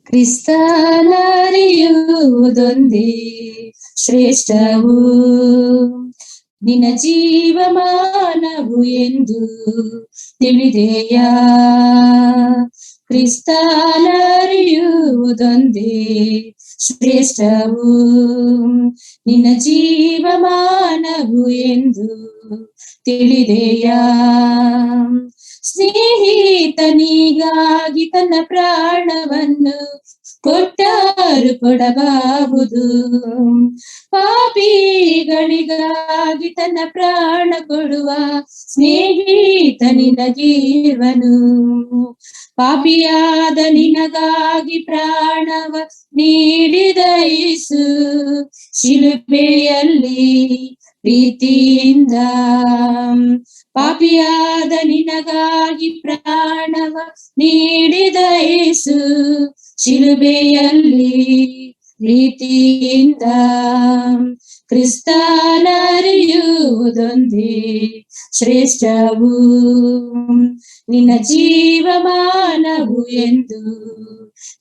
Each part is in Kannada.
ಕ್ರಿಸ್ತನರಿಯುವುದೊಂದೇ ಶ್ರೇಷ್ಠವು, ನಿನ್ನ ಜೀವಮಾನವು ಎಂದು ತಿಳಿದೆಯಾ. ಕ್ರಿಸ್ತನರಿಯುವುದೊಂದೇ ಶ್ರೇಷ್ಠವು, ನಿನ್ನ ಜೀವಮಾನವು ಎಂದು ತಿಳಿದೆಯಾ. ಸ್ನೇಹಿತನಿಗಾಗಿ ತನ್ನ ಪ್ರಾಣವನ್ನು ಕೊಟ್ಟರು ಕೊಡಬಹುದು, ಪಾಪಿಗಳಿಗಾಗಿ ತನ್ನ ಪ್ರಾಣ ಕೊಡುವ ಸ್ನೇಹಿತ ನಿನಗಿರುವನು. ಪಾಪಿಯಾದ ನಿನಗಾಗಿ ಪ್ರಾಣವ ನೀಡಿದ ಯೇಸು ಶಿಲುಬೆಯಲ್ಲಿ ಪ್ರೀತಿಯಿಂದ. ಪಾಪಿಯಾದ ನಿನಗಾಗಿ ಪ್ರಾಣವ ನೀಡಿದ ಯೇಸು ಶಿಲುಬೆಯಲ್ಲಿ ಪ್ರೀತಿಯಿಂದ. ಕ್ರಿಸ್ತನರಿಯುವುದೊಂದೇ ಶ್ರೇಷ್ಠವು, ನಿನ್ನ ಜೀವಮಾನವು ಎಂದು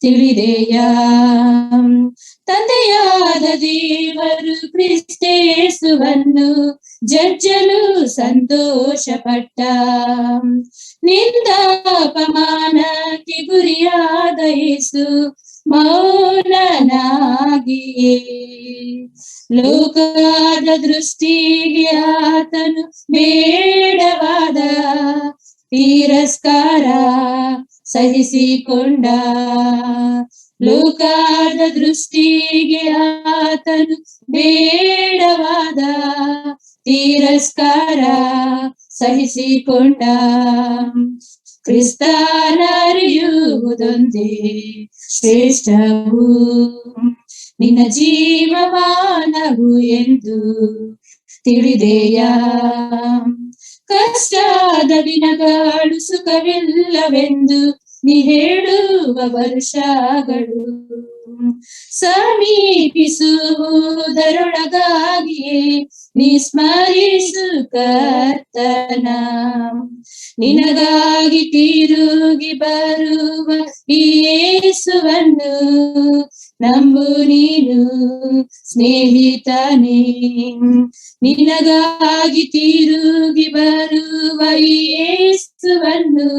ತಿಳಿದೆಯಾ. ತಂದೆಯಾದ ದೇವರು ಕ್ರಿಸ್ತೇಸುವನ್ನು ಜಜ್ಜಲು ಸಂತೋಷ ಪಟ್ಟ. ನಿಂದಾಪಮಾನಕ್ಕೆ ಗುರಿಯಾದ ಯೇಸು ಮೌನನಾಗಿಯೇ ಲೋಕದ ದೃಷ್ಟಿಗೆ ಆತನು ಬೇಡವಾದ ತಿರಸ್ಕಾರ ಸಹಿಸಿಕೊಂಡ. ಲೋಕದ ದೃಷ್ಟಿಗೆ ಆತನು ಬೇಡವಾದ ತಿರಸ್ಕಾರ ಸಹಿಸಿಕೊಂಡ. ಕ್ರಿಸ್ತನರಿಯುವುದೊಂದೇ ಶ್ರೇಷ್ಠವು, ನಿನ್ನ ಜೀವಮಾನವು ಎಂದು ತಿಳಿದೆಯಾ. ಕಷ್ಟದ ದಿನಗಳು ಸುಖವಿಲ್ಲವೆಂದು ನೀ ಹೇಳುವ ವರ್ಷಗಳು ಸಮೀಪಿಸುವುದರೊಳಗಾಗಿಯೇ ನೀ ಸ್ಮರಿಸು ಕರ್ತನ. ನಿನಗಾಗಿ ತಿರುಗಿ ಬರುವ ಈ ಯೇಸುವನ್ನು ನಂಬು ನೀನು ಸ್ನೇಹಿತನೇ. ನಿನಗಾಗಿ ತಿರುಗಿ ಬರುವ ಈ ಯೇಸುವನ್ನು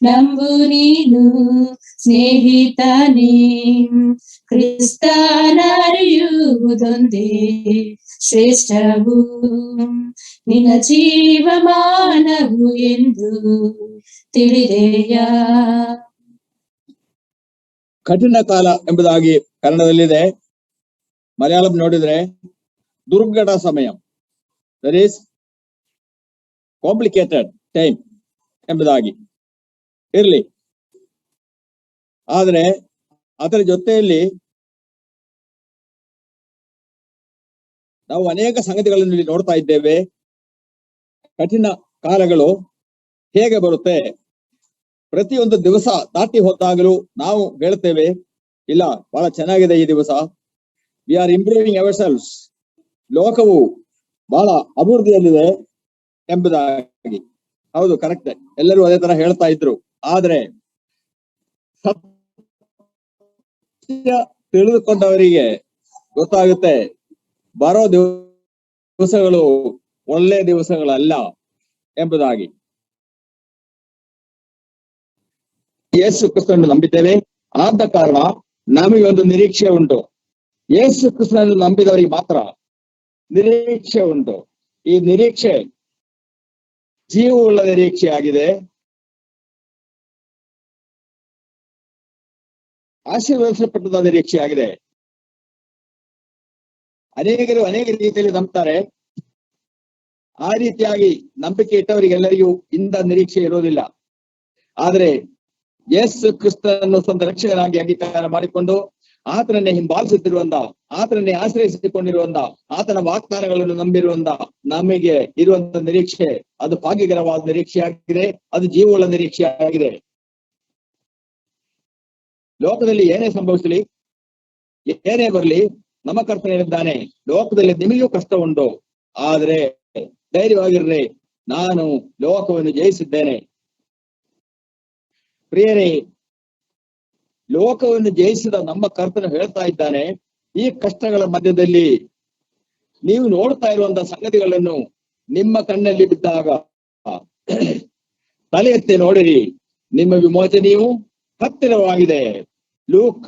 ನಂಬು ನೀನು ಸ್ನೇಹಿತನೇ. ಕ್ರಿಸ್ತನರಿಯುವುದೊಂದೇ ಶ್ರೇಷ್ಠವು, ನಿನ್ನ ಜೀವಮಾನವು ಎಂದು ತಿಳಿದೆಯಾ. ಕಠಿಣ ಕಾಲ ಎಂಬುದಾಗಿ ಕನ್ನಡದಲ್ಲಿದೆ. ಮಲಯಾಳಂ ನೋಡಿದ್ರೆ ದುರ್ಘಟ ಸಮಯ, ದಟ್ ಈಸ್ ಕಾಂಪ್ಲಿಕೇಟೆಡ್ ಟೈಮ್ ಎಂಬುದಾಗಿ ಇರಲಿ. ಆದ್ರೆ ಅದರ ಜೊತೆಯಲ್ಲಿ ನಾವು ಅನೇಕ ಸಂಗತಿಗಳನ್ನು ಇಲ್ಲಿ ನೋಡ್ತಾ ಇದ್ದೇವೆ. ಕಠಿಣ ಕಾಲಗಳು ಹೇಗೆ ಬರುತ್ತೆ, ಪ್ರತಿಯೊಂದು ದಿವಸ ದಾಟಿ ಹೋದಾಗಲೂ ನಾವು ಹೇಳ್ತೇವೆ, ಇಲ್ಲ ಬಹಳ ಚೆನ್ನಾಗಿದೆ ಈ ದಿವಸ, we are improving ourselves, ಲೋಕವು ಬಹಳ ಅಭಿವೃದ್ಧಿಯಲ್ಲಿದೆ ಎಂಬುದಾಗಿ. ಹೌದು, ಕರೆಕ್ಟ್, ಎಲ್ಲರೂ ಅದೇ ತರ ಹೇಳ್ತಾ ಇದ್ರು. ಆದ್ರೆ ಸತ್ಯ ತಿಳಿದುಕೊಂಡವರಿಗೆ ಗೊತ್ತಾಗುತ್ತೆ, ಬರೋ ದಿವಸಗಳು ಒಳ್ಳೆ ದಿವಸಗಳಲ್ಲ ಎಂಬುದಾಗಿ. ಯೇಸು ಕ್ರಿಸ್ತನನ್ನು ನಂಬಿದ್ದೇವೆ, ಆದ ಕಾರಣ ನಮಗೆ ಒಂದು ನಿರೀಕ್ಷೆ ಉಂಟು. ಯೇಸು ಕ್ರಿಸ್ತನನ್ನು ನಂಬಿದವರಿಗೆ ಮಾತ್ರ ನಿರೀಕ್ಷೆ ಉಂಟು. ಈ ನಿರೀಕ್ಷೆ ಜೀವವುಳ್ಳ ನಿರೀಕ್ಷೆ ಆಗಿದೆ, ಆಶೀರ್ವದಿಸಲ್ಪಟ್ಟದ ನಿರೀಕ್ಷೆ ಆಗಿದೆ. ಅನೇಕರು ಅನೇಕ ರೀತಿಯಲ್ಲಿ ನಂಬ್ತಾರೆ. ಆ ರೀತಿಯಾಗಿ ನಂಬಿಕೆ ಇಟ್ಟವರಿಗೆಲ್ಲರಿಗೂ ಇಂಥ ನಿರೀಕ್ಷೆ ಇರೋದಿಲ್ಲ. ಆದ್ರೆ ಯೇಸು ಕ್ರಿಸ್ತನನ್ನು ಸ್ವಂತ ರಕ್ಷಕನಾಗಿ ಅಂಗೀಕಾರ ಮಾಡಿಕೊಂಡು ಆತನನ್ನೇ ಹಿಂಬಾಲಿಸುತ್ತಿರುವಂತ, ಆತನನ್ನೇ ಆಶ್ರಯಿಸಿಕೊಂಡಿರುವಂತ, ಆತನ ವಾಗ್ದಾನಗಳನ್ನು ನಂಬಿರುವಂತ ನಮಗೆ ಇರುವಂತ ನಿರೀಕ್ಷೆ ಅದು ಭಾಗ್ಯಕರವಾದ ನಿರೀಕ್ಷೆ ಆಗಿದೆ, ಅದು ಜೀವವುಳ್ಳ ನಿರೀಕ್ಷೆ ಆಗಿದೆ. ಲೋಕದಲ್ಲಿ ಏನೇ ಸಂಭವಿಸಲಿ, ಏನೇ ಬರಲಿ, ನಮ್ಮ ಕರ್ತನ ಹೇಳಿದ್ದಾನೆ, ಲೋಕದಲ್ಲಿ ನಿಮಗೂ ಕಷ್ಟ ಉಂಟು, ಆದ್ರೆ ಧೈರ್ಯವಾಗಿರ್ರಿ, ನಾನು ಲೋಕವನ್ನು ಜಯಿಸಿದ್ದೇನೆ. ಪ್ರಿಯರೇ, ಲೋಕವನ್ನು ಜಯಿಸಿದ ನಮ್ಮ ಕರ್ತನು ಹೇಳ್ತಾ ಇದ್ದಾನೆ, ಈ ಕಷ್ಟಗಳ ಮಧ್ಯದಲ್ಲಿ ನೀವು ನೋಡ್ತಾ ಇರುವಂತಹ ಸಂಗತಿಗಳನ್ನು ನಿಮ್ಮ ಕಣ್ಣಲ್ಲಿ ಬಿದ್ದಾಗ ತಲೆ ಎತ್ತಿ ನೋಡಿರಿ, ನಿಮ್ಮ ವಿಮೋಚನೆಯು ಹತ್ತಿರವಾಗಿದೆ. ಲೂಕ್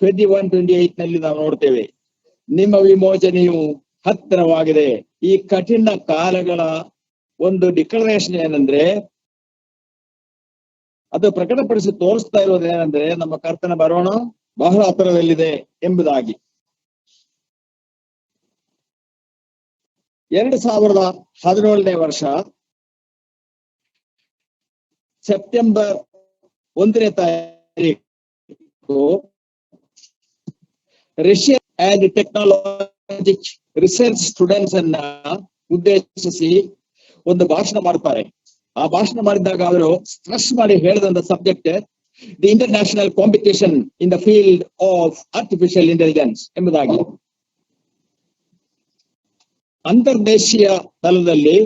21:28 ನಲ್ಲಿ ನಾವು ನೋಡ್ತೇವೆ, ನಿಮ್ಮ ವಿಮೋಚನೆಯು ಹತ್ತಿರವಾಗಿದೆ. ಈ ಕಠಿಣ ಕಾಲಗಳ ಒಂದು ಡಿಕ್ಲರೇಷನ್ ಏನಂದ್ರೆ, ಅದು ಪ್ರಕಟಪಡಿಸಿ ತೋರಿಸ್ತಾ ಇರೋದೇನೆಂದ್ರೆ, ನಮ್ಮ ಕರ್ತನ ಬರೋಣ ಬಹಳ ಹತ್ತಿರದಲ್ಲಿದೆ ಎಂಬುದಾಗಿ. 2017ನೇ ವರ್ಷ ಸೆಪ್ಟೆಂಬರ್ 1ನೇ ತಾರೀಕು Russian and technology research students ಅನ್ನ ಉದ್ದೇಶಿಸಿ ಒಂದು ಭಾಷಣ ಮಾಡ್ತಾರೆ. ಆ ಭಾಷಣ ಮಾಡಿದಾಗ ಅವರು ಸ್ಟ್ರೆಸ್ ಮಾಡಿ ಹೇಳಿದಂತ subject the international competition in the field of artificial intelligence ಎಂಬುದಾಗಿ. ಅಂತರ್ದೇಶೀಯ ತಲದಲ್ಲಿ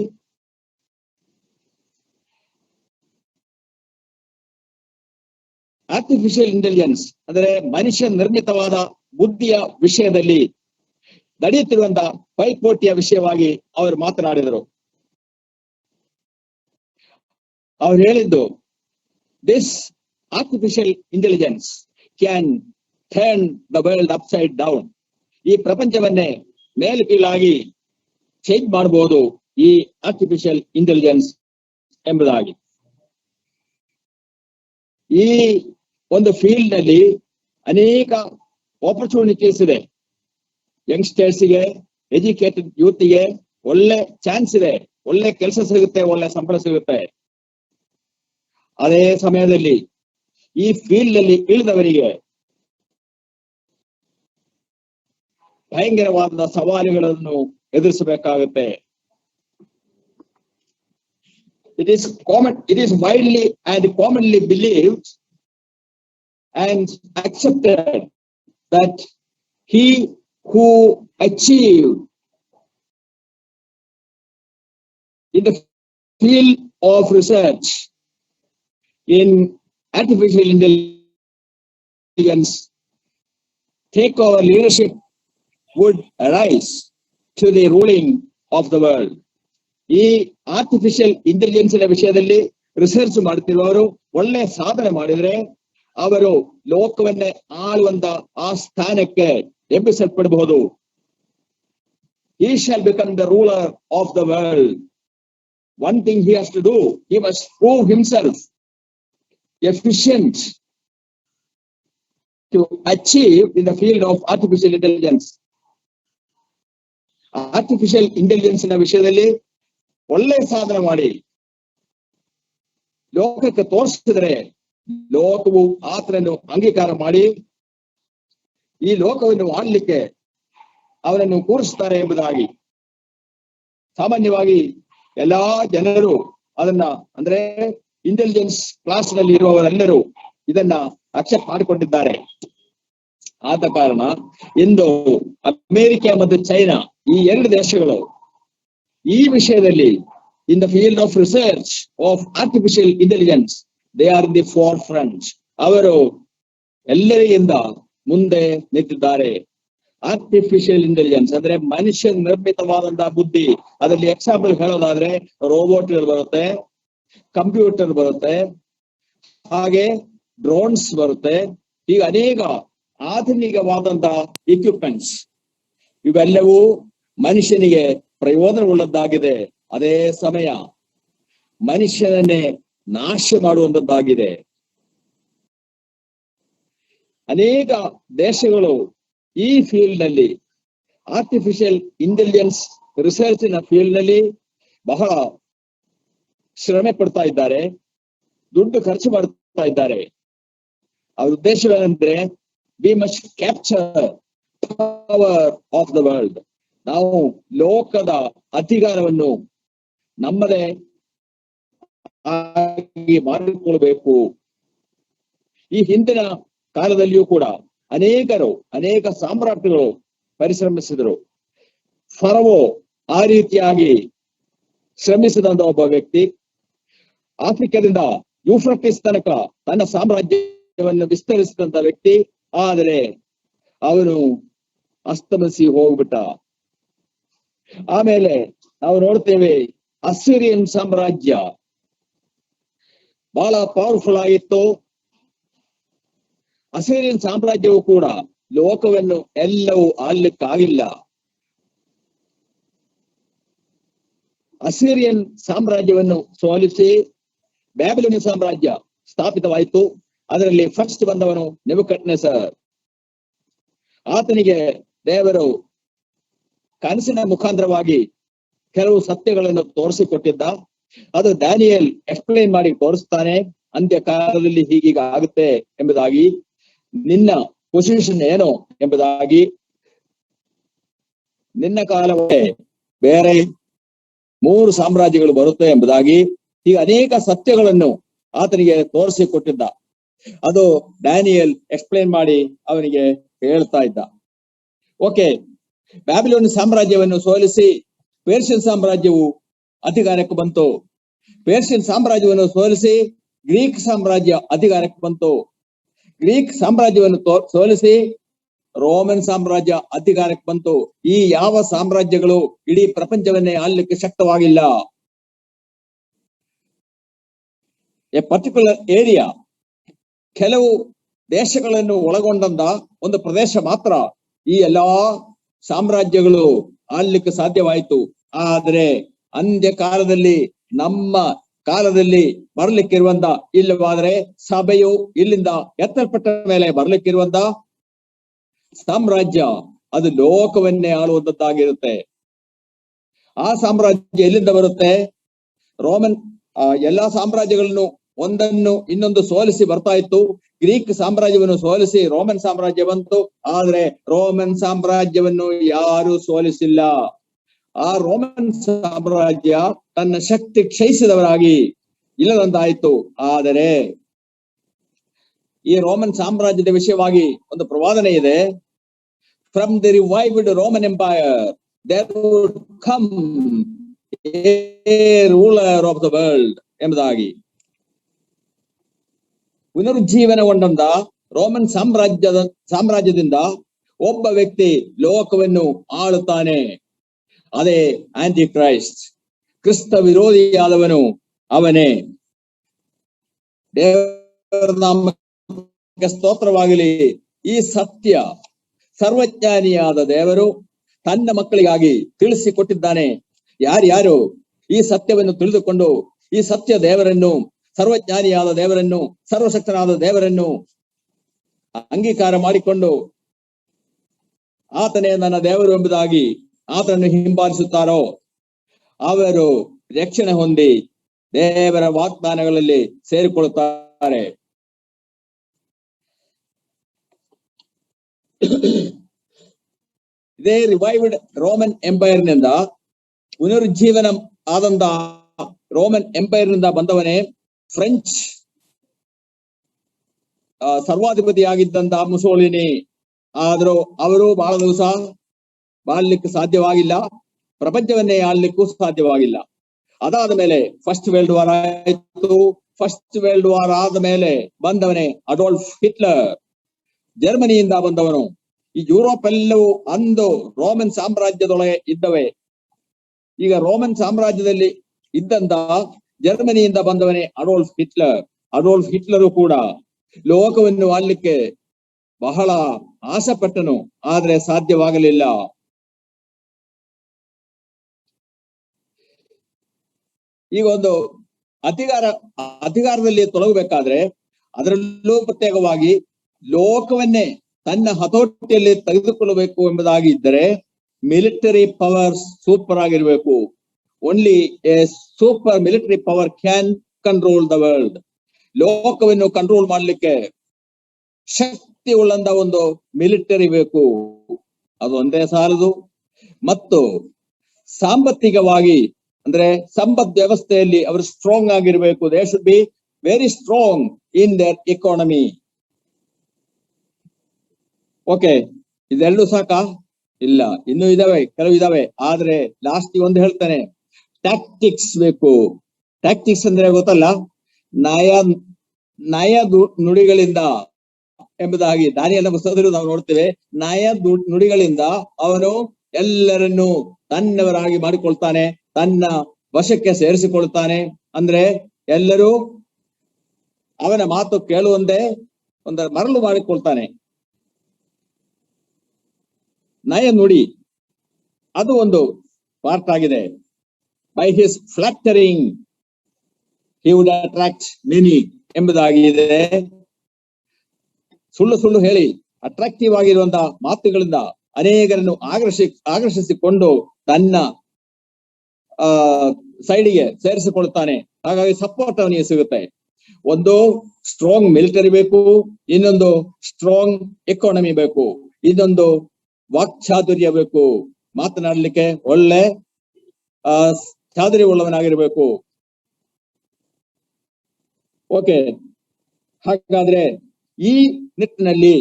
ಆರ್ಟಿಫಿಷಿಯಲ್ ಇಂಟೆಲಿಜೆನ್ಸ್ ಅಂದ್ರೆ ಮನುಷ್ಯ ನಿರ್ಮಿತವಾದ ಬುದ್ಧಿಯ ವಿಷಯದಲ್ಲಿ ನಡೆಯುತ್ತಿರುವಂತಹ ಪೈಪೋಟಿಯ ವಿಷಯವಾಗಿ ಅವರು ಮಾತನಾಡಿದರು. ಅವ್ರು ಹೇಳಿದ್ದು, this artificial intelligence can turn the world upside down. ಈ ಪ್ರಪಂಚವನ್ನೇ ಮೇಲು ಕೀಳಾಗಿ ಚೇಂಜ್ ಮಾಡಬಹುದು ಈ ಆರ್ಟಿಫಿಷಿಯಲ್ ಇಂಟೆಲಿಜೆನ್ಸ್ ಎಂಬುದಾಗಿ. ಈ ಒಂದು ಫೀಲ್ಡ್ ನಲ್ಲಿ ಅನೇಕ ಆಪರ್ಚುನಿಟೀಸ್ ಇದೆ. ಯಂಗ್ಸ್ಟರ್ಸ್ಗೆ, ಎಜುಕೇಟೆಡ್ ಯೂತ್ಗೆ ಒಳ್ಳೆ ಚಾನ್ಸ್ ಇದೆ, ಒಳ್ಳೆ ಕೆಲಸ ಸಿಗುತ್ತೆ, ಒಳ್ಳೆ ಸಂಬಳ ಸಿಗುತ್ತೆ. ಅದೇ ಸಮಯದಲ್ಲಿ ಈ ಫೀಲ್ಡ್ ಅಲ್ಲಿ ಇಳಿದವರಿಗೆ ಭಯಂಕರವಾದ ಸವಾಲುಗಳನ್ನು ಎದುರಿಸಬೇಕಾಗುತ್ತೆ. It is widely and commonly believed and accepted that he who achieved in the field of research in artificial intelligence take over leadership would rise to the ruling of the world. ಈ ಆರ್ಟಿಫಿಷಿಯಲ್ ಇಂಟೆಲಿಜೆನ್ಸ್ ವಿಷಯದಲ್ಲಿ ರಿಸರ್ಚ್ ಮಾಡ್ತಿರುವವರು ಒಳ್ಳೆ ಸಾಧನೆ ಮಾಡಿದ್ರೆ ಅವರು ಲೋಕವನ್ನೇ ಆಳುವಂತ ಆ ಸ್ಥಾನಕ್ಕೆ ಎಬ್ಬಿಸಲ್ಪಡಬಹುದು. He shall become the ruler of the world. One thing he has to do, he must prove himself efficient to achieve in the field of artificial intelligence. Artificial intelligence ವಿಷಯದಲ್ಲಿ ಒಳ್ಳೆ ಸಾಧನೆ ಮಾಡಿ ಲೋಕಕ್ಕೆ ತೋರಿಸಿದರೆ ಲೋಕವು ಆತನನ್ನು ಅಂಗೀಕಾರ ಮಾಡಿ ಈ ಲೋಕವನ್ನು ಆಳ್ಲಿಕ್ಕೆ ಅವರನ್ನು ಕೂರಿಸ್ತಾರೆ ಎಂಬುದಾಗಿ. ಸಾಮಾನ್ಯವಾಗಿ ಎಲ್ಲಾ ಜನರು ಅದನ್ನ ಅಂದ್ರೆ ಇಂಟೆಲಿಜೆನ್ಸ್ ಕ್ಲಾಸ್ ನಲ್ಲಿ ಇರುವವರೆಲ್ಲರೂ ಇದನ್ನ ಅಕ್ಸೆಪ್ಟ್ ಮಾಡಿಕೊಂಡಿದ್ದಾರೆ. ಆದ ಕಾರಣ ಇಂದು ಅಮೆರಿಕ ಮತ್ತು ಚೈನಾ ಈ ಎರಡು ದೇಶಗಳು ಈ ವಿಷಯದಲ್ಲಿ in the field of research of artificial intelligence they are in the four front. ಅವರು ಎಲ್ಲರಿಗಿಂತ ಮುಂದೆ ನಿಂತಿದ್ದಾರೆ. ಆರ್ಟಿಫಿಷಿಯಲ್ ಇಂಟೆಲಿಜೆನ್ಸ್ ಅಂದ್ರೆ ಮನುಷ್ಯ ನಿರ್ಮಿತವಾದಂತಹ ಬುದ್ಧಿ. ಅದರಲ್ಲಿ ಎಕ್ಸಾಂಪಲ್ ಹೇಳೋದಾದ್ರೆ ರೋಬೋಟ್ಗಳು ಬರುತ್ತೆ, ಕಂಪ್ಯೂಟರ್ ಬರುತ್ತೆ, ಹಾಗೆ ಡ್ರೋನ್ಸ್ ಬರುತ್ತೆ. ಈಗ ಅನೇಕ ಆಧುನಿಕವಾದಂತಹ ಇಕ್ವಿಪ್ಮೆಂಟ್ಸ್ ಇವೆಲ್ಲವೂ ಮನುಷ್ಯನಿಗೆ ಪ್ರಯೋಜನವುಳ್ಳದ್ದಾಗಿದೆ. ಅದೇ ಸಮಯ ಮನುಷ್ಯನನ್ನೇ ನಾಶ ಮಾಡುವಂತದ್ದಾಗಿದೆ. ಅನೇಕ ದೇಶಗಳು ಈ ಫೀಲ್ಡ್ ನಲ್ಲಿ ಆರ್ಟಿಫಿಷಿಯಲ್ ಇಂಟೆಲಿಜೆನ್ಸ್ ರಿಸರ್ಚಿನ ಫೀಲ್ಡ್ ನಲ್ಲಿ ಬಹಳ ಶ್ರಮೆ ಪಡ್ತಾ ಇದ್ದಾರೆ, ದುಡ್ಡು ಖರ್ಚು ಮಾಡ್ತಾ ಇದ್ದಾರೆ. ಅವ್ರ ಉದ್ದೇಶವೇನೆಂದ್ರೆ we must capture power of the world. ನಾವು ಲೋಕದ ಅಧಿಕಾರವನ್ನು ನಮ್ಮದೇ ಆಗಿ ಮಾಡಿಕೊಳ್ಳಬೇಕು. ಈ ಹಿಂದಿನ ಕಾಲದಲ್ಲಿಯೂ ಕೂಡ ಅನೇಕ ಸಾಮ್ರಾಟ್ಗಳು ಪರಿಶ್ರಮಿಸಿದರು. ಫರವೋ ಆ ರೀತಿಯಾಗಿ ಶ್ರಮಿಸಿದಂತ ಒಬ್ಬ ವ್ಯಕ್ತಿ ಆಫ್ರಿಕಾದಿಂದ ಯೂಫ್ರಟಿಸ್ ತನಕ ತನ್ನ ಸಾಮ್ರಾಜ್ಯ ಸಾಮ್ರಾಜ್ಯವನ್ನು ವಿಸ್ತರಿಸಿದಂತ ವ್ಯಕ್ತಿ, ಆದರೆ ಅವನು ಅಸ್ತಮಿಸಿ ಹೋಗ್ಬಿಟ್ಟ. ಆಮೇಲೆ ನಾವು ನೋಡ್ತೇವೆ ಅಸಿರಿಯನ್ ಸಾಮ್ರಾಜ್ಯ ಬಹಳ ಪವರ್ಫುಲ್ ಆಗಿತ್ತು. ಅಸಿರಿಯನ್ ಸಾಮ್ರಾಜ್ಯವು ಕೂಡ ಲೋಕವನ್ನು ಎಲ್ಲವೂ ಆಳ್ಲಿಕ್ಕಾಗಿಲ್ಲ. ಅಸಿರಿಯನ್ ಸಾಮ್ರಾಜ್ಯವನ್ನು ಸೋಲಿಸಿ ಬ್ಯಾಬಿಲೋನಿಯನ್ ಸಾಮ್ರಾಜ್ಯ ಸ್ಥಾಪಿತವಾಯಿತು. ಅದರಲ್ಲಿ ಫಸ್ಟ್ ಬಂದವನು ನೆಬೂಕದ್ನೆಚ್ಚರ್. ಆತನಿಗೆ ದೇವರು ಕನಸಿನ ಮುಖಾಂತರವಾಗಿ ಕೆಲವು ಸತ್ಯಗಳನ್ನು ತೋರಿಸಿಕೊಟ್ಟಿದ್ದ. ಅದು ಡ್ಯಾನಿಯಲ್ ಎಕ್ಸ್ಪ್ಲೈನ್ ಮಾಡಿ ತೋರಿಸ್ತಾನೆ. ಅಂತ್ಯ ಕಾಲದಲ್ಲಿ ಹೀಗೀಗ ಆಗುತ್ತೆ ಎಂಬುದಾಗಿ, ನಿನ್ನ ಪೊಸಿಷನ್ ಏನು ಎಂಬುದಾಗಿ, ನಿನ್ನ ಕಾಲವೇ ಬೇರೆ 3 ಸಾಮ್ರಾಜ್ಯಗಳು ಬರುತ್ತೆ ಎಂಬುದಾಗಿ, ಹೀಗೆ ಅನೇಕ ಸತ್ಯಗಳನ್ನು ಆತನಿಗೆ ತೋರಿಸಿಕೊಟ್ಟಿದ್ದ. ಅದು ಡ್ಯಾನಿಯಲ್ ಎಕ್ಸ್ಪ್ಲೈನ್ ಮಾಡಿ ಅವನಿಗೆ ಹೇಳ್ತಾ ಇದ್ದ. ಓಕೆ, ಬ್ಯಾಬಿಲೋನ್ ಸಾಮ್ರಾಜ್ಯವನ್ನು ಸೋಲಿಸಿ ಪರ್ಷಿಯನ್ ಸಾಮ್ರಾಜ್ಯವು ಅಧಿಕಾರಕ್ಕೆ ಬಂತು. ಪರ್ಷಿಯನ್ ಸಾಮ್ರಾಜ್ಯವನ್ನು ಸೋಲಿಸಿ ಗ್ರೀಕ್ ಸಾಮ್ರಾಜ್ಯ ಅಧಿಕಾರಕ್ಕೆ ಬಂತು. ಗ್ರೀಕ್ ಸಾಮ್ರಾಜ್ಯವನ್ನು ಸೋಲಿಸಿ ರೋಮನ್ ಸಾಮ್ರಾಜ್ಯ ಅಧಿಕಾರಕ್ಕೆ ಬಂತು. ಈ ಯಾವ ಸಾಮ್ರಾಜ್ಯಗಳು ಇಡೀ ಪ್ರಪಂಚವನ್ನೇ ಆಳ್ಲಿಕ್ಕೆ ಶಕ್ತವಾಗಿಲ್ಲ. ಎ ಪರ್ಟಿಕ್ಯುಲರ್ ಏರಿಯಾ, ಕೆಲವು ದೇಶಗಳನ್ನು ಒಳಗೊಂಡಂತ ಒಂದು ಪ್ರದೇಶ ಮಾತ್ರ ಈ ಎಲ್ಲಾ ಸಾಮ್ರಾಜ್ಯಗಳು ಆಳ್ಲಿಕ್ಕೆ ಸಾಧ್ಯವಾಯಿತು. ಆದರೆ ಅಂತ್ಯ ಕಾಲದಲ್ಲಿ, ನಮ್ಮ ಕಾಲದಲ್ಲಿ ಬರ್ಲಿಕ್ಕಿರುವಂತ, ಇಲ್ಲವಾದ್ರೆ ಸಭೆಯು ಇಲ್ಲಿಂದ ಎತ್ತಲ್ಪಟ್ಟ ಮೇಲೆ ಬರ್ಲಿಕ್ಕಿರುವಂತ ಸಾಮ್ರಾಜ್ಯ ಅದು ಲೋಕವನ್ನೇ ಆಳುವಂತದ್ದಾಗಿರುತ್ತೆ. ಆ ಸಾಮ್ರಾಜ್ಯ ಎಲ್ಲಿಂದ ಬರುತ್ತೆ? ರೋಮನ್ ಎಲ್ಲಾ ಸಾಮ್ರಾಜ್ಯಗಳನ್ನು ಒಂದನ್ನು ಇನ್ನೊಂದು ಸೋಲಿಸಿ ಬರ್ತಾ ಇತ್ತು. ಗ್ರೀಕ್ ಸಾಮ್ರಾಜ್ಯವನ್ನು ಸೋಲಿಸಿ ರೋಮನ್ ಸಾಮ್ರಾಜ್ಯ ಬಂತು. ಆದ್ರೆ ರೋಮನ್ ಸಾಮ್ರಾಜ್ಯವನ್ನು ಯಾರು ಸೋಲಿಸಿಲ್ಲ. ಆ ರೋಮನ್ ಸಾಮ್ರಾಜ್ಯ ತನ್ನ ಶಕ್ತಿ ಕ್ಷಯಿಸಿದವರಾಗಿ ಇಲ್ಲದಂತಾಯಿತು. ಆದರೆ ಈ ರೋಮನ್ ಸಾಮ್ರಾಜ್ಯದ ವಿಷಯವಾಗಿ ಒಂದು ಪ್ರವಾದನೆ ಇದೆ. From the revived Roman empire there would come a ruler of the world ಎಂಬುದಾಗಿ. ಪುನರುಜ್ಜೀವನಗೊಂಡ ರೋಮನ್ ಸಾಮ್ರಾಜ್ಯದಿಂದ ಒಬ್ಬ ವ್ಯಕ್ತಿ ಲೋಕವನ್ನು ಆಳುತ್ತಾನೆ. ಅದೇ ಆಂಟಿ ಕ್ರೈಸ್ಟ್, ಕ್ರಿಸ್ತ ವಿರೋಧಿಯಾದವನು ಅವನೇ. ದೇವರ ನಾಮಕ್ಕೆ ಸ್ತೋತ್ರವಾಗಲಿ. ಈ ಸತ್ಯ ಸರ್ವಜ್ಞಾನಿಯಾದ ದೇವರು ತನ್ನ ಮಕ್ಕಳಿಗಾಗಿ ತಿಳಿಸಿಕೊಟ್ಟಿದ್ದಾನೆ. ಯಾರ್ಯಾರು ಈ ಸತ್ಯವನ್ನು ತಿಳಿದುಕೊಂಡು ಈ ಸತ್ಯ ದೇವರನ್ನು, ಸರ್ವಜ್ಞಾನಿಯಾದ ದೇವರನ್ನು, ಸರ್ವಶಕ್ತನಾದ ದೇವರನ್ನು ಅಂಗೀಕಾರ ಮಾಡಿಕೊಂಡು ಆತನೇ ನನ್ನ ದೇವರು ಎಂಬುದಾಗಿ ಆತನನ್ನು ಹಿಂಬಾಲಿಸುತ್ತಾರೋ ಅವರು ರಕ್ಷಣೆ ಹೊಂದಿ ದೇವರ ವಾಗ್ದಾನಗಳಲ್ಲಿ ಸೇರಿಕೊಳ್ಳುತ್ತಾರೆ. ಇದೇ ರಿವೈವ್ಡ್ ರೋಮನ್ ಎಂಪೈರ್ ನಿಂದ, ಪುನರುಜ್ಜೀವನ ಆದಂತ ರೋಮನ್ ಎಂಪೈರ್ ನಿಂದ ಬಂದವನೇ ಫ್ರೆಂಚ್ ಸರ್ವಾಧಿಪತಿಯಾಗಿದ್ದಂತ ಮುಸೋಲಿನಿ. ಆದರೂ ಅವರು ಬಹಳ ದಿವಸ ಬಾಳ್ಲಿಕ್ಕೆ ಸಾಧ್ಯವಾಗಿಲ್ಲ, ಪ್ರಪಂಚವನ್ನೇ ಆಳ್ಲಿಕ್ಕೂ ಸಾಧ್ಯವಾಗಿಲ್ಲ. ಅದಾದ ಮೇಲೆ ಫಸ್ಟ್ ವರ್ಲ್ಡ್ ವಾರ್ ಆಯಿತು. ಫಸ್ಟ್ ವರ್ಲ್ಡ್ ವಾರ್ ಆದ ಮೇಲೆ ಬಂದವನೇ ಅಡಾಲ್ಫ್ ಹಿಟ್ಲರ್, ಜರ್ಮನಿಯಿಂದ ಬಂದವನು. ಈ ಯುರೋಪ್ ಎಲ್ಲವೂ ಅಂದು ರೋಮನ್ ಸಾಮ್ರಾಜ್ಯದೊಳಗೆ ಇದ್ದವೆ. ಈಗ ರೋಮನ್ ಸಾಮ್ರಾಜ್ಯದಲ್ಲಿ ಇದ್ದಂತ ಜರ್ಮನಿಯಿಂದ ಬಂದವನೇ ಅಡಾಲ್ಫ್ ಹಿಟ್ಲರ್. ಅಡಾಲ್ಫ್ ಹಿಟ್ಲರು ಕೂಡ ಲೋಕವನ್ನು ಆಳ್ಲಿಕ್ಕೆ ಬಹಳ ಆಸೆ ಪಟ್ಟನು, ಆದ್ರೆ ಸಾಧ್ಯವಾಗಲಿಲ್ಲ. ಈಗ ಒಂದು ಅಧಿಕಾರದಲ್ಲಿ ತೊಡಗಬೇಕಾದ್ರೆ ಅದರಲ್ಲೂ ಪ್ರತ್ಯೇಕವಾಗಿ ಲೋಕವನ್ನೇ ತನ್ನ ಹತೋಟಿಯಲ್ಲಿ ತೆಗೆದುಕೊಳ್ಳಬೇಕು ಎಂಬುದಾಗಿ ಇದ್ದರೆ ಮಿಲಿಟರಿ ಪವರ್ ಸೂಪರ್ ಆಗಿರ್ಬೇಕು. Only A super military power can control the world. ಲೋಕವನ್ನು ಕಂಟ್ರೋಲ್ ಮಾಡ್ಲಿಕ್ಕೆ ಶಕ್ತಿ ಉಳ್ಳಂತ ಒಂದು ಮಿಲಿಟರಿ ಬೇಕು. ಅದು ಒಂದೇ ಸಾಲದು. ಮತ್ತು ಸಾಂಬತ್ತಿಕವಾಗಿ ಅಂದ್ರೆ ಸಂಪತ್ ವ್ಯವಸ್ಥೆಯಲ್ಲಿ ಅವರು ಸ್ಟ್ರಾಂಗ್ ಆಗಿರ್ಬೇಕು. They should be very strong in their economy. Okay, ಇದೆರಡು ಸಾಕಾ? ಇಲ್ಲ, ಇನ್ನೂ ಇದಾವೆ, ಕೆಲವು ಇದಾವೆ. ಆದ್ರೆ ಲಾಸ್ಟ್ ಒಂದು ಹೇಳ್ತಾನೆ, ಟ್ಯಾಕ್ಟಿಕ್ಸ್ ಬೇಕು. ಟ್ಯಾಕ್ಟಿಕ್ಸ್ ಅಂದ್ರೆ ಗೊತ್ತಲ್ಲ, ನುಡಿಗಳಿಂದ ಎಂಬುದಾಗಿ ದಾನಿಯೇಲನ ಪುಸ್ತಕದಲ್ಲಿ ನಾವು ನೋಡ್ತೇವೆ. ನುಡಿಗಳಿಂದ ಅವನು ಎಲ್ಲರನ್ನು ತನ್ನವರಾಗಿ ಮಾಡಿಕೊಳ್ತಾನೆ, ತನ್ನ ವಶಕ್ಕೆ ಸೇರಿಸಿಕೊಳ್ತಾನೆ. ಅಂದ್ರೆ ಎಲ್ಲರೂ ಅವನ ಮಾತು ಕೇಳುವಂತೆ ಮರಳು ಮಾಡಿಕೊಳ್ತಾನೆ. ನುಡಿ ಅದು ಒಂದು ಪಾರ್ಟ್ ಆಗಿದೆ. By his flattering he would attract many ಎಂಬುದಾಗಿದೆ. ಸುಳ್ಳು ಹೇಳಿ ಅಟ್ರಾಕ್ಟಿವ್ ಆಗಿರುವಂತಹ ಮಾತುಗಳಿಂದ ಅನೇಕರನ್ನು ಆಕರ್ಷಿಸಿಕೊಂಡು ತನ್ನ ಸೈಡಿಗೆ ಸೇರಿಸಿಕೊಳ್ಳುತ್ತಾನೆ. ಹಾಗಾಗಿ ಸಪೋರ್ಟ್ ಅವನಿಗೆ ಸಿಗುತ್ತೆ. ಒಂದು ಸ್ಟ್ರಾಂಗ್ ಮಿಲಿಟರಿ ಬೇಕು, ಇನ್ನೊಂದು ಸ್ಟ್ರಾಂಗ್ ಎಕಾನಮಿ ಬೇಕು, ಇನ್ನೊಂದು ವಾಕ್ಚಾತುರ್ಯ ಬೇಕು, ಮಾತನಾಡಲಿಕ್ಕೆ ಒಳ್ಳೆ ಚಾತುರ್ಯ ಉಳ್ಳವನಾಗಿರ್ಬೇಕು. ಓಕೆ, ಹಾಗಾದ್ರೆ ಈ ನಿಟ್ಟಿನಲ್ಲಿ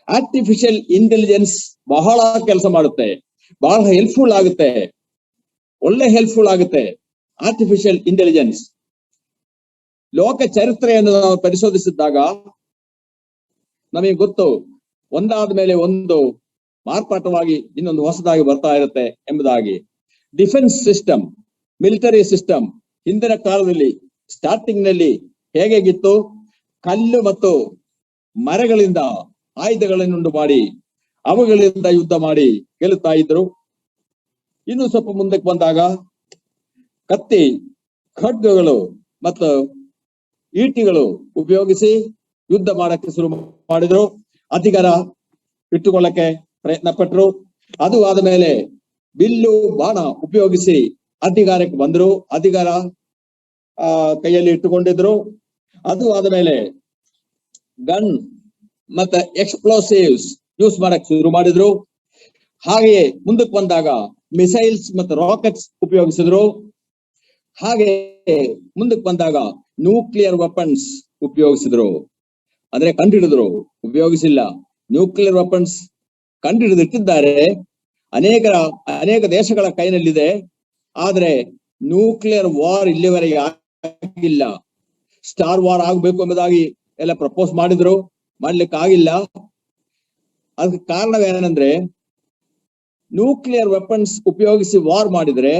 ಆರ್ಟಿಫಿಷಿಯಲ್ ಇಂಟೆಲಿಜೆನ್ಸ್ ಬಹಳ ಕೆಲಸ ಮಾಡುತ್ತೆ, ಬಹಳ ಹೆಲ್ಪ್ಫುಲ್ ಆಗುತ್ತೆ, ಒಳ್ಳೆ ಹೆಲ್ಪ್ಫುಲ್ ಆಗುತ್ತೆ. ಆರ್ಟಿಫಿಷಿಯಲ್ ಇಂಟೆಲಿಜೆನ್ಸ್ ಲೋಕ ಚರಿತ್ರೆಯನ್ನು ನಾವು ಪರಿಶೋಧಿಸಿದಾಗ ನಮಗೆ ಗೊತ್ತು, ಒಂದಾದ ಮೇಲೆ ಒಂದು ಮಾರ್ಪಾಟವಾಗಿ ಇನ್ನೊಂದು ಹೊಸದಾಗಿ ಬರ್ತಾ ಇರುತ್ತೆ ಎಂಬುದಾಗಿ. ಡಿಫೆನ್ಸ್ ಸಿಸ್ಟಮ್, ಮಿಲಿಟರಿ ಸಿಸ್ಟಮ್ ಹಿಂದಿನ ಕಾಲದಲ್ಲಿ ಸ್ಟಾರ್ಟಿಂಗ್ ನಲ್ಲಿ ಹೇಗಿತ್ತು? ಕಲ್ಲು ಮತ್ತು ಮರಗಳಿಂದ ಆಯುಧಗಳನ್ನುಂಟು ಮಾಡಿ ಅವುಗಳಿಂದ ಯುದ್ಧ ಮಾಡಿ ಗೆಲ್ಲುತ್ತಾ ಇದ್ರು. ಇನ್ನು ಸ್ವಲ್ಪ ಮುಂದಕ್ಕೆ ಬಂದಾಗ ಕತ್ತಿ, ಖಡ್ಗಗಳು ಮತ್ತು ಈಟಿಗಳು ಉಪಯೋಗಿಸಿ ಯುದ್ಧ ಮಾಡಕ್ಕೆ ಶುರು ಮಾಡಿದ್ರು. ಅಧಿಕಾರ ಇಟ್ಟುಕೊಳ್ಳಕ್ಕೆ ಪ್ರಯತ್ನ ಪಟ್ಟರು. ಅದು ಆದ ಮೇಲೆ ಬಿಲ್ಲು ಬಾಣ ಉಪಯೋಗಿಸಿ ಅಧಿಕಾರಕ್ಕೆ ಬಂದ್ರು, ಅಧಿಕಾರ ಕೈಯಲ್ಲಿ ಇಟ್ಟುಕೊಂಡಿದ್ರು. ಅದು ಆದ ಮೇಲೆ ಗನ್ ಮತ್ತೆ ಎಕ್ಸ್ಪ್ಲೋಸಿವ್ಸ್ ಯೂಸ್ ಮಾಡಕ್ ಶುರು ಮಾಡಿದ್ರು. ಹಾಗೆಯೇ ಮುಂದಕ್ಕೆ ಬಂದಾಗ ಮಿಸೈಲ್ಸ್ ಮತ್ತು ರಾಕೆಟ್ಸ್ ಉಪಯೋಗಿಸಿದ್ರು. ಹಾಗೆ ಮುಂದಕ್ಕೆ ಬಂದಾಗ ನ್ಯೂಕ್ಲಿಯರ್ ವೆಪನ್ಸ್ ಉಪಯೋಗಿಸಿದ್ರು. ಅಂದ್ರೆ ಕಂಡುಹಿಡಿದ್ರು, ಉಪಯೋಗಿಸಿಲ್ಲ. ನ್ಯೂಕ್ಲಿಯರ್ ವೆಪನ್ಸ್ ಕಂಡುಹಿಡಿದಿಟ್ಟಿದ್ದಾರೆ, ಅನೇಕ ದೇಶಗಳ ಕೈನಲ್ಲಿದೆ. ಆದ್ರೆ ನ್ಯೂಕ್ಲಿಯರ್ ವಾರ್ ಇಲ್ಲಿವರೆಗೆ ಆಗಿಲ್ಲ. ಸ್ಟಾರ್ ವಾರ್ ಆಗ್ಬೇಕು ಎಂಬುದಾಗಿ ಎಲ್ಲ ಪ್ರಪೋಸ್ ಮಾಡಿದ್ರು, ಮಾಡ್ಲಿಕ್ಕೆ ಆಗಿಲ್ಲ. ಅದಕ್ಕೆ ಕಾರಣವೇನೆಂದ್ರೆ ನ್ಯೂಕ್ಲಿಯರ್ ವೆಪನ್ಸ್ ಉಪಯೋಗಿಸಿ ವಾರ್ ಮಾಡಿದ್ರೆ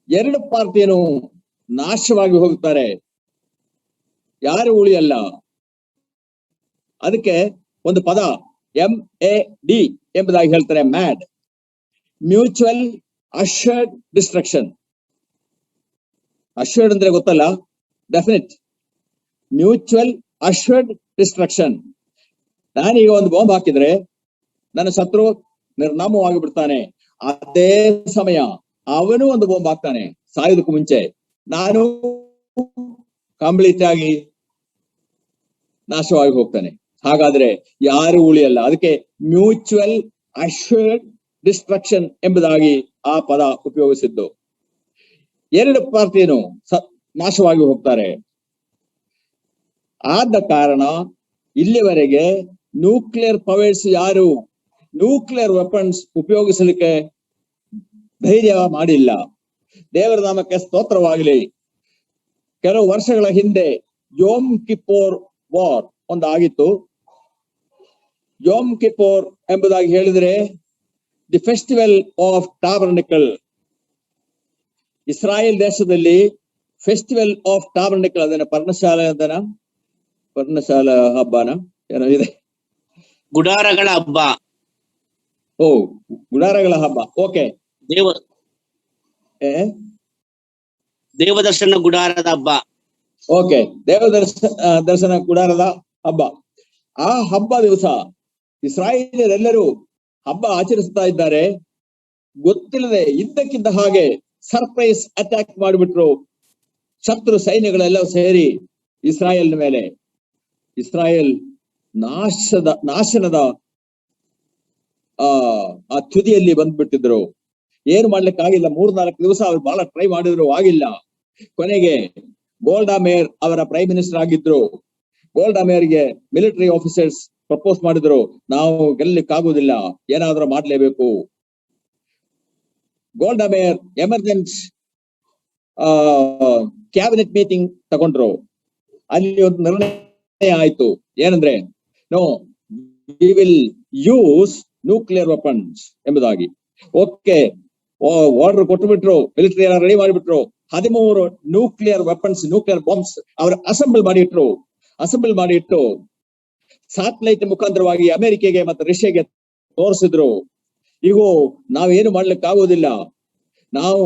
ಎರಡು ಪಾರ್ಟಿಯನ್ನು ನಾಶವಾಗಿ ಹೋಗುತ್ತಾರೆ, ಯಾರು ಉಳಿಯಲ್ಲ. ಅದಕ್ಕೆ ಒಂದು ಪದ MAD ಎಂಬುದಾಗಿ ಹೇಳ್ತಾರೆ, mad, mutual assured destruction. Assured ಅಂದ್ರೆ ಗೊತ್ತಲ್ಲ, ಡೆಫಿನೆಟ್. Mutual assured destruction. ನಾನೀಗ ಒಂದು ಬಾಂಬ್ ಹಾಕಿದ್ರೆ ನನ್ನ ಶತ್ರು ನಿರ್ನಾಮವಾಗಿ ಬಿಡ್ತಾನೆ. ಅದೇ ಸಮಯ ಅವನು ಒಂದು ಬಾಂಬ್ ಹಾಕ್ತಾನೆ ಸಾಯೋದಕ್ಕೂ ಮುಂಚೆ, ನಾನು ಕಂಪ್ಲೀಟ್ ಆಗಿ ನಾಶವಾಗಿ ಹೋಗ್ತಾನೆ. ಹಾಗಾದ್ರೆ ಯಾರು ಉಳಿಯಲ್ಲ. ಅದಕ್ಕೆ ಮ್ಯೂಚುವಲ್ ಅಶ್ಯೂರ್ಡ್ ಡಿಸ್ಟ್ರಕ್ಷನ್ ಎಂಬುದಾಗಿ ಆ ಪದ ಉಪಯೋಗಿಸಿದ್ದು. ಎರಡು ಪಾರ್ಟಿಯನ್ನು ನಾಶವಾಗಿ ಹೋಗ್ತಾರೆ. ಆದ ಕಾರಣ ಇಲ್ಲಿವರೆಗೆ ನ್ಯೂಕ್ಲಿಯರ್ ಪವರ್ಸ್ ಯಾರು ನ್ಯೂಕ್ಲಿಯರ್ ವೆಪನ್ಸ್ ಉಪಯೋಗಿಸಲಿಕ್ಕೆ ಧೈರ್ಯ ಮಾಡಿಲ್ಲ. ದೇವರ ನಾಮಕ್ಕೆ ಸ್ತೋತ್ರವಾಗಲಿ. ಕೆಲವು ವರ್ಷಗಳ ಹಿಂದೆ ಯೋಮ್ ಕಿಪ್ಪೋರ್ ವಾರ್ ಒಂದು ಆಗಿತ್ತು. ಯೋಮ್ ಕಿಪ್ಪೋರ್ ಎಂಬುದಾಗಿ ಹೇಳಿದ್ರೆ ದಿ ಫೆಸ್ಟಿವಲ್ ಆಫ್ ಟಾಬರ್ನಿಕಲ್. ಇಸ್ರಾಯೇಲ್ ದೇಶದಲ್ಲಿ ಫೆಸ್ಟಿವಲ್ ಆಫ್ ಟಾಬರ್ನಿಕಲ್, ಅದನ್ನ ಪರ್ಣಶಾಲಾ ಹಬ್ಬನ ಏನೋ ಇದೆ, ಗುಡಾರಗಳ ಹಬ್ಬ. ಓ, ಗುಡಾರಗಳ ಹಬ್ಬ. ಓಕೆ, ದೇವದರ್ಶನ ಗುಡಾರದ ಹಬ್ಬ. ಓಕೆ, ದರ್ಶನ ಗುಡಾರದ ಹಬ್ಬ. ಆ ಹಬ್ಬ ದಿವಸ ಇಸ್ರಾಯೇಲರೆಲ್ಲರೂ ಹಬ್ಬ ಆಚರಿಸ್ತಾ ಇದ್ದಾರೆ. ಗೊತ್ತಿಲ್ಲದೆ ಇದ್ದಕ್ಕಿದ್ದ ಹಾಗೆ ಸರ್ಪ್ರೈಸ್ ಅಟ್ಯಾಕ್ ಮಾಡಿಬಿಟ್ರು ಶತ್ರು ಸೈನ್ಯಗಳೆಲ್ಲ ಸೇರಿ ಇಸ್ರಾಯೇಲ್ ಮೇಲೆ. ಇಸ್ರಾಯೇಲ್ ನಾಶನದ ಆ ತುದಿಯಲ್ಲಿ ಬಂದ್ಬಿಟ್ಟಿದ್ರು. ಏನು ಮಾಡ್ಲಿಕ್ಕೆ ಆಗಿಲ್ಲ. 3-4 ದಿವಸ ಅವ್ರು ಬಹಳ ಟ್ರೈ ಮಾಡಿದ್ರು, ಆಗಿಲ್ಲ. ಕೊನೆಗೆ ಗೋಲ್ಡಾ ಮೇರ್ ಅವರ ಪ್ರೈಮ್ ಮಿನಿಸ್ಟರ್ ಆಗಿದ್ರು. ಗೋಲ್ಡಾ ಮೇರ್ಗೆ ಮಿಲಿಟರಿ ಆಫೀಸರ್ಸ್ ಪ್ರಪೋಸ್ ಮಾಡಿದ್ರು, ನಾವು ಗೆಲ್ಲಲಿಕ್ಕಾಗುವುದಿಲ್ಲ, ಏನಾದ್ರೂ ಮಾಡ್ಲೇಬೇಕು. ಗೋಲ್ಡಾ ಮೇರ್ ಎಮರ್ಜೆನ್ಸಿ ಕ್ಯಾಬಿನೆಟ್ ಮೀಟಿಂಗ್ ತಗೊಂಡ್ರು. ಅಲ್ಲಿ ಒಂದು ನಿರ್ಣಯ ಆಯ್ತು. ಏನಂದ್ರೆ, no we will use nuclear weapons ಎಂಬುದಾಗಿ. ಓಕೆ, ಆರ್ಡರ್ ಕೊಟ್ಟುಬಿಟ್ರು, ಮಿಲಿಟರಿ ಎಲ್ಲ ರೆಡಿ ಮಾಡಿಬಿಟ್ರು. 13 ನ್ಯೂಕ್ಲಿಯರ್ ವೆಪನ್ಸ್, ನ್ಯೂಕ್ಲಿಯರ್ ಬಾಂಬ್ಸ್ ಅವರು ಅಸೆಂಬಲ್ ಮಾಡಿ ಇಟ್ಟು ಸ್ಯಾಟಲೈಟ್ ಮುಖಾಂತರವಾಗಿ ಅಮೆರಿಕೆಗೆ ಮತ್ತು ರಷ್ಯಾಗೆ ತೋರಿಸಿದ್ರು. ಈಗ ನಾವೇನು ಮಾಡ್ಲಿಕ್ಕೆ ಆಗೋದಿಲ್ಲ, ನಾವು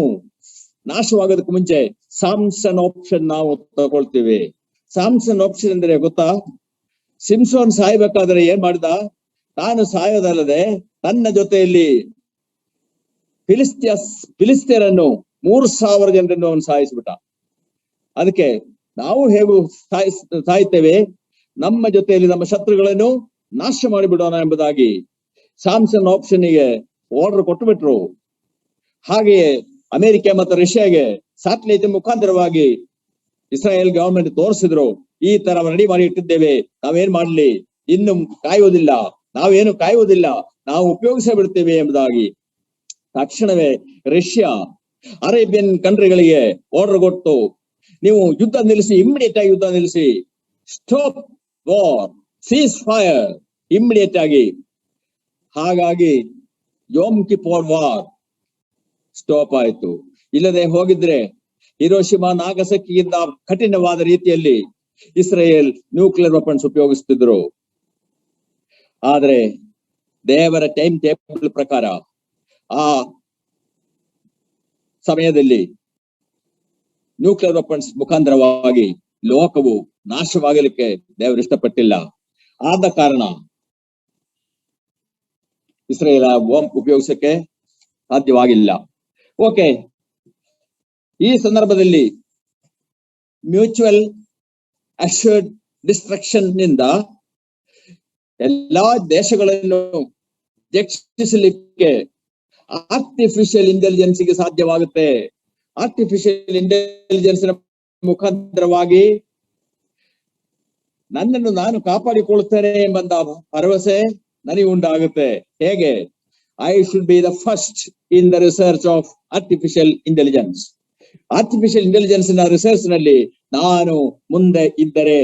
ನಾಶವಾಗೋದಕ್ಕೆ ಮುಂಚೆ ಸಾಮ್ಸನ್ ಆಪ್ಷನ್ ನಾವು ತಗೊಳ್ತೀವಿ. ಸಾಮ್ಸನ್ ಆಪ್ಷನ್ ಅಂದ್ರೆ ಗೊತ್ತಾ? ಸಿಮ್ಸೋನ್ ಸಾಯ್ಬೇಕಾದ್ರೆ ಏನ್ ಮಾಡ್ದ? ತಾನು ಸಾಯೋದಲ್ಲದೆ ತನ್ನ ಜೊತೆಯಲ್ಲಿ ಫಿಲಿಸ್ತೀಯರನ್ನು 3000 ಜನರನ್ನು ಅವನು ಸಾಯಿಸ್ಬಿಟ್ಟ. ಅದಕ್ಕೆ ನಾವು ಹೇಗೂ ಸಾಯ್ತೇವೆ, ನಮ್ಮ ಜೊತೆಯಲ್ಲಿ ನಮ್ಮ ಶತ್ರುಗಳನ್ನು ನಾಶ ಮಾಡಿಬಿಡೋಣ ಎಂಬುದಾಗಿ ಸಾಮ್ಸನ್ ಆಪ್ಷನ್ಗೆ ಆರ್ಡರ್ ಕೊಟ್ಟುಬಿಟ್ರು. ಹಾಗೆಯೇ ಅಮೆರಿಕ ಮತ್ತು ರಷ್ಯಾಗೆ ಸ್ಯಾಟಲೈಟ್ ಮುಖಾಂತರವಾಗಿ ಇಸ್ರಾಯೇಲ್ ಗವರ್ಮೆಂಟ್ ತೋರಿಸಿದ್ರು, ಈ ತರ ರೆಡಿ ಮಾಡಿ ಇಟ್ಟಿದ್ದೇವೆ, ನಾವೇನ್ ಮಾಡ್ಲಿ, ಇನ್ನು ನಾವೇನು ಕಾಯುವುದಿಲ್ಲ, ನಾವು ಉಪಯೋಗಿಸ ಬಿಡ್ತೇವೆ ಎಂಬುದಾಗಿ. ತಕ್ಷಣವೇ ರಷ್ಯಾ ಅರೇಬಿಯನ್ ಕಂಟ್ರಿಗಳಿಗೆ ಆರ್ಡರ್ ಕೊಟ್ಟು, ನೀವು ಯುದ್ಧ ನಿಲ್ಲಿಸಿ, ಇಮಿಡಿಯೇಟ್ ಆಗಿ ಯುದ್ಧ ನಿಲ್ಲಿಸಿ, stop war, seize fire immediate ಆಗಿ. ಹಾಗಾಗಿ ಯೋಮ್ ಕಿಪ್ಪೋರ್ ವಾರ್ ಸ್ಟಾಪ್ ಆಯ್ತು. ಇಲ್ಲದೆ ಹೋಗಿದ್ರೆ ಹಿರೋಶಿಮಾ ನಾಗಸಕಿಗಿಂತ ಕಠಿಣವಾದ ರೀತಿಯಲ್ಲಿ ಇಸ್ರೇಲ್ ನ್ಯೂಕ್ಲಿಯರ್ ವೆಪನ್ಸ್ ಉಪಯೋಗಿಸುತ್ತಿದ್ರು. ಆದ್ರೆ ದೇವರ ಟೈಮ್ ಟೇಬಲ್ ಪ್ರಕಾರ ಆ ಸಮಯದಲ್ಲಿ ನ್ಯೂಕ್ಲಿಯರ್ ವೆಪನ್ಸ್ ಮುಖಾಂತರವಾಗಿ ಲೋಕವು ನಾಶವಾಗಲಿಕ್ಕೆ ದೇವರು ಇಷ್ಟಪಟ್ಟಿಲ್ಲ. ಆದ ಕಾರಣ ಇಸ್ರೇಲ್ ಬಾಂಬ್ ಉಪಯೋಗಿಸಕ್ಕೆ ಸಾಧ್ಯವಾಗಿಲ್ಲ. ಓಕೆ, ಈ ಸಂದರ್ಭದಲ್ಲಿ ಮ್ಯೂಚುವಲ್ ಅಶ್ಯೂರ್ಡ್ ಡಿಸ್ಟ್ರಕ್ಷನ್ ನಿಂದ ಎಲ್ಲಾ ದೇಶಗಳನ್ನು ರಕ್ಷಿಸಲಿಕ್ಕೆ ಆರ್ಟಿಫಿಷಿಯಲ್ ಇಂಟೆಲಿಜೆನ್ಸ್ ಗೆ ಸಾಧ್ಯವಾಗುತ್ತೆ. ಆರ್ಟಿಫಿಷಿಯಲ್ ಇಂಟೆಲಿಜೆನ್ಸ್ ಮುಖಾಂತರವಾಗಿ ನನ್ನನ್ನು ನಾನು ಕಾಪಾಡಿಕೊಳ್ಳುತ್ತೇನೆ ಎಂಬಂತ ಭರವಸೆ ನನಗೆ ಉಂಟಾಗುತ್ತೆ. ಹೇಗೆ? I should be the first in the research of artificial intelligence. Artificial intelligence ನ ರಿಸರ್ಚ್ ನಲ್ಲಿ ನಾನು ಮುಂದೆ ಇದ್ದರೆ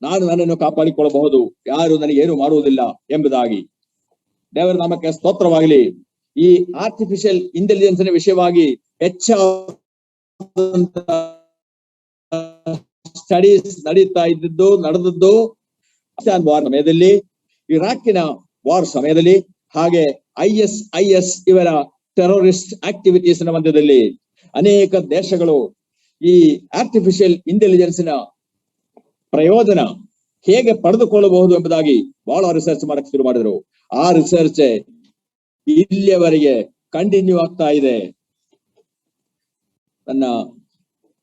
ನಾನು ನನ್ನನ್ನು ಕಾಪಾಡಿಕೊಳ್ಳಬಹುದು, ಯಾರು ನನಗೇನು ಮಾಡುವುದಿಲ್ಲ ಎಂಬುದಾಗಿ. ದೇವರ ನಾಮಕ್ಕೆ ಸ್ತೋತ್ರವಾಗಲಿ. ಈ ಆರ್ಟಿಫಿಷಿಯಲ್ ಇಂಟೆಲಿಜೆನ್ಸ್ ನ ವಿಷಯವಾಗಿ ಹೆಚ್ಚಾದ ಸ್ಟಡೀಸ್ ನಡೆದದ್ದು ವಾರ್ ಸಮಯದಲ್ಲಿ, ಇರಾಕಿನ ವಾರ್ ಸಮಯದಲ್ಲಿ, ಹಾಗೆ IS ಇವರ ಟೆರರಿಸ್ಟ್ ಆಕ್ಟಿವಿಟೀಸ್ ನ ಮಧ್ಯದಲ್ಲಿ ಅನೇಕ ದೇಶಗಳು ಈ ಆರ್ಟಿಫಿಷಿಯಲ್ ಇಂಟೆಲಿಜೆನ್ಸ್ ನ ಪ್ರಯೋಜನ ಹೇಗೆ ಪಡೆದುಕೊಳ್ಳಬಹುದು ಎಂಬುದಾಗಿ ಬಹಳ ರಿಸರ್ಚ್ ಮಾಡಕ್ಕೆ ಶುರು ಮಾಡಿದ್ರು. ಆ ರಿಸರ್ಚ್ ಇಲ್ಲಿಯವರೆಗೆ ಕಂಟಿನ್ಯೂ ಆಗ್ತಾ ಇದೆ. ನನ್ನ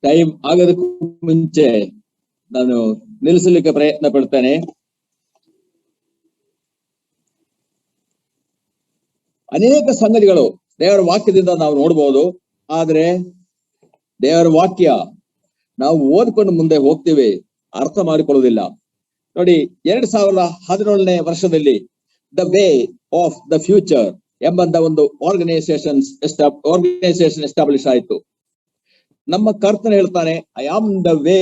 ಟೈಮ್ ಆಗೋದಕ್ಕೂ ಮುಂಚೆ ನಾನು ನಿಲ್ಲಿಸಲಿಕ್ಕೆ ಪ್ರಯತ್ನ ಪಡ್ತೇನೆ. ಅನೇಕ ಸಂಗತಿಗಳು ದೇವರ ವಾಕ್ಯದಿಂದ ನಾವು ನೋಡಬಹುದು. ಆದ್ರೆ ದೇವರ ವಾಕ್ಯ ನಾವು ಓದ್ಕೊಂಡು ಮುಂದೆ ಹೋಗ್ತೀವಿ, ಅರ್ಥ ಮಾಡಿಕೊಳ್ಳುವುದಿಲ್ಲ. ನೋಡಿ, 2017ನೇ ವರ್ಷದಲ್ಲಿ the way of the future ಎಂಬಂತ ಒಂದು ಆರ್ಗನೈಸೇಷನ್ ಎಸ್ಟಾಬ್ಲಿಷ್ ಆಯಿತು. ನಮ್ಮ ಕರ್ತನ ಹೇಳ್ತಾನೆ, I am the way